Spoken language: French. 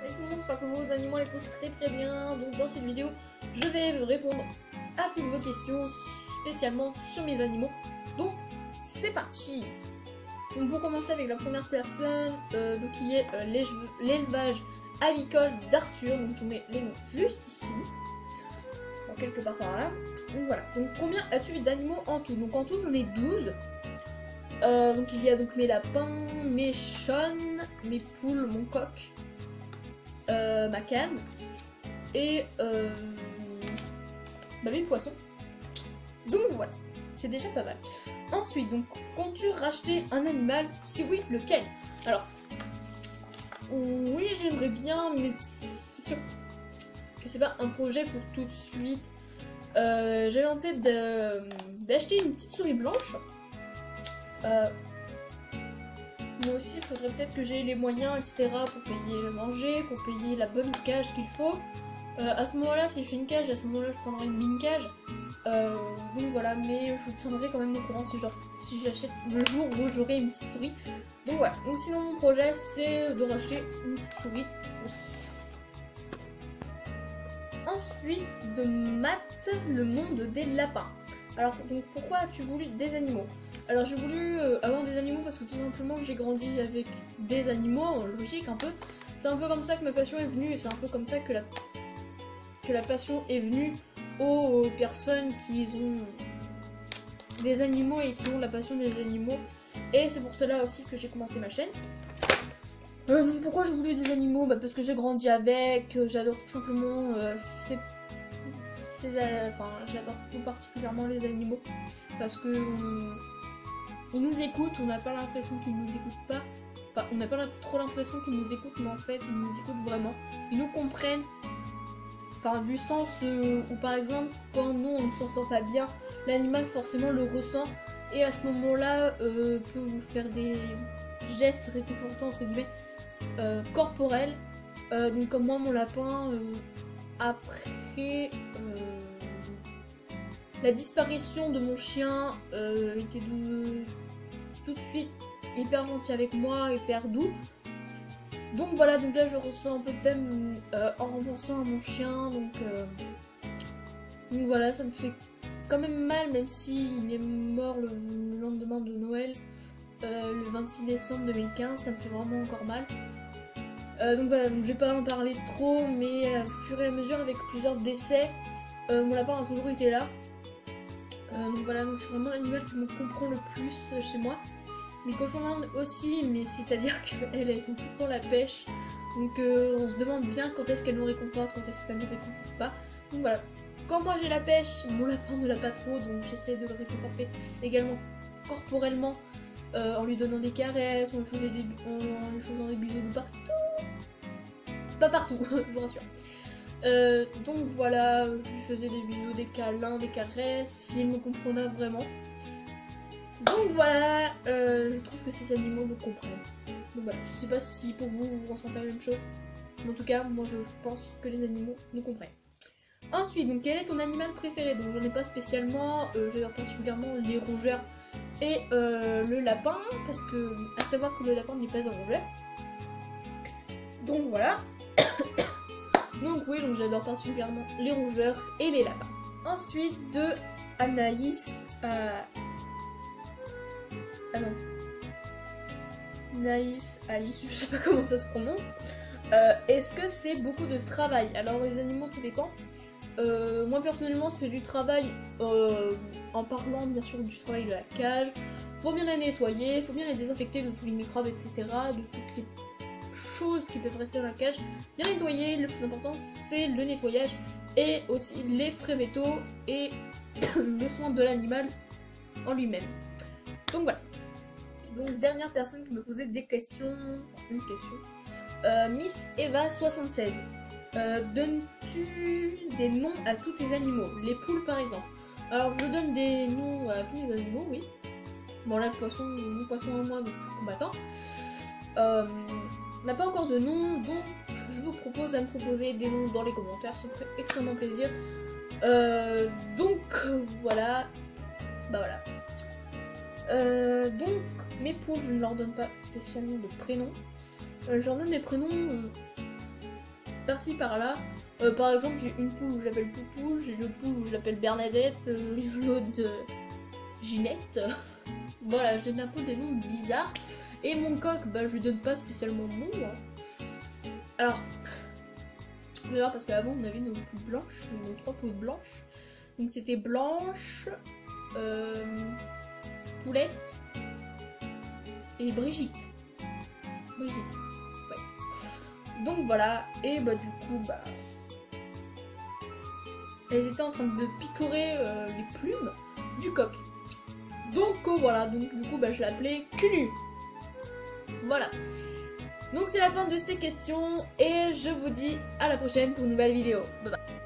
Salut tout le monde, j'espère que vos animaux les posent très bien. Donc dans cette vidéo, je vais répondre à toutes vos questions, spécialement sur mes animaux. Donc c'est parti. Donc pour commencer avec la première personne, donc qui est l'élevage avicole d'Arthur. Donc je vous mets les noms juste ici, bon, quelque part par là. Donc voilà. Donc combien as-tu d'animaux en tout? Donc en tout j'en ai 12. Donc il y a donc mes lapins, mes chênes, mes poules, mon coq, ma canne et mes poissons. Donc voilà, c'est déjà pas mal. Ensuite, donc comptes-tu racheter un animal? Si oui, lequel? Alors, oui, j'aimerais bien, mais c'est sûr que c'est pas un projet pour tout de suite. J'avais en tête d'acheter une petite souris blanche. Moi aussi, il faudrait peut-être que j'ai les moyens, etc. pour payer le manger, pour payer la bonne cage qu'il faut. À ce moment-là, si je fais une cage, à ce moment-là, je prendrai une mini cage. Donc voilà, mais je vous tiendrai quand même au courant si j'achète le jour où j'aurai une petite souris. Donc voilà. Donc sinon, mon projet, c'est de racheter une petite souris aussi. Ensuite, de Matt, le monde des lapins. Alors, donc pourquoi as-tu voulu des animaux? Alors j'ai voulu avoir des animaux parce que tout simplement j'ai grandi avec des animaux, logique un peu. C'est un peu comme ça que ma passion est venue et c'est un peu comme ça que la passion est venue aux personnes qui ont des animaux et qui ont la passion des animaux. Et c'est pour cela aussi que j'ai commencé ma chaîne. Donc pourquoi j'ai voulu des animaux? Parce que j'ai grandi avec, j'adore tout simplement j'adore tout particulièrement les animaux parce que ils nous écoutent, on n'a pas l'impression qu'ils nous écoutent pas. Enfin, on n'a pas trop l'impression qu'ils nous écoutent, mais en fait, ils nous écoutent vraiment. Ils nous comprennent. Enfin, du sens où, par exemple, quand nous, on ne s'en sent pas bien, l'animal, forcément, le ressent. Et à ce moment-là, peut vous faire des gestes réconfortants, entre guillemets, corporels. Donc, comme moi, mon lapin, après... la disparition de mon chien était tout de suite hyper gentil avec moi, hyper doux. Donc voilà, donc là je ressens un peu de peine en repensant à mon chien. Donc voilà, ça me fait quand même mal, même s'il est mort le lendemain de Noël, le 26 décembre 2015, ça me fait vraiment encore mal. Donc voilà, donc je vais pas en parler trop, mais au fur et à mesure, avec plusieurs décès, mon lapin a toujours été là. Donc voilà, donc c'est vraiment l'animal qui me comprend le plus chez moi. Mes cochons d'Inde aussi, mais c'est-à-dire qu'elles sont tout le temps la pêche. Donc on se demande bien quand est-ce qu'elles nous réconfortent, quand est-ce qu'elles nous réconfortent pas. Donc voilà, quand moi j'ai la pêche, mon lapin ne l'a pas trop, donc j'essaie de le réconforter également corporellement, en lui donnant des caresses, en lui faisant des bisous de partout. Pas partout, je vous rassure. Donc voilà, je lui faisais des bisous, des câlins, des caresses, s'il me comprenait vraiment. Donc voilà, je trouve que ces animaux me comprennent. Donc voilà, je sais pas si pour vous, vous ressentez la même chose. Mais en tout cas, moi je pense que les animaux nous comprennent. Ensuite, donc quel est ton animal préféré? Donc j'en ai pas spécialement, j'adore particulièrement les rongeurs et le lapin, parce que, à savoir que le lapin n'est pas un rongeur. Donc voilà. Donc oui, donc j'adore particulièrement les rongeurs et les lapins. Ensuite de Anaïs. Ah non. Naïs, Alice, je sais pas comment ça se prononce. Est-ce que c'est beaucoup de travail? Alors les animaux, tout dépend. Moi personnellement c'est du travail, en parlant bien sûr du travail de la cage. Faut bien la nettoyer, faut bien la désinfecter de tous les microbes, etc. De toutes les choses qui peuvent rester dans la cage, bien nettoyer. Le plus important c'est le nettoyage et aussi les frais vétaux et le soin de l'animal en lui-même. Donc voilà. Donc dernière personne qui me posait des questions, une question, Miss Eva 76. Donnes-tu des noms à tous tes animaux? Les poules par exemple. Alors je donne des noms à tous les animaux, oui. Bon là le poisson, mon poisson en moins, donc combattant. N'a pas encore de nom, donc je vous propose à me proposer des noms dans les commentaires, ça me fait extrêmement plaisir. Donc voilà, bah voilà. Donc mes poules, je ne leur donne pas spécialement de prénom. Je leur donne des prénoms par-ci par-là. Par exemple, j'ai une poule où je l'appelle Poupou, j'ai une poule où je l'appelle Bernadette, l'autre Ginette. Voilà, je donne un peu des noms bizarres. Et mon coq, bah je lui donne pas spécialement de nom. Hein. Alors, d'ailleurs parce qu'avant on avait nos poules blanches, nos 3 poules blanches. Donc c'était Blanche, Poulette et Brigitte. Brigitte, ouais. Donc voilà, et bah du coup, bah elles étaient en train de picorer les plumes du coq. Donc voilà, donc du coup bah je l'appelais Cunu. Voilà. Donc c'est la fin de ces questions et je vous dis à la prochaine pour une nouvelle vidéo. Bye bye.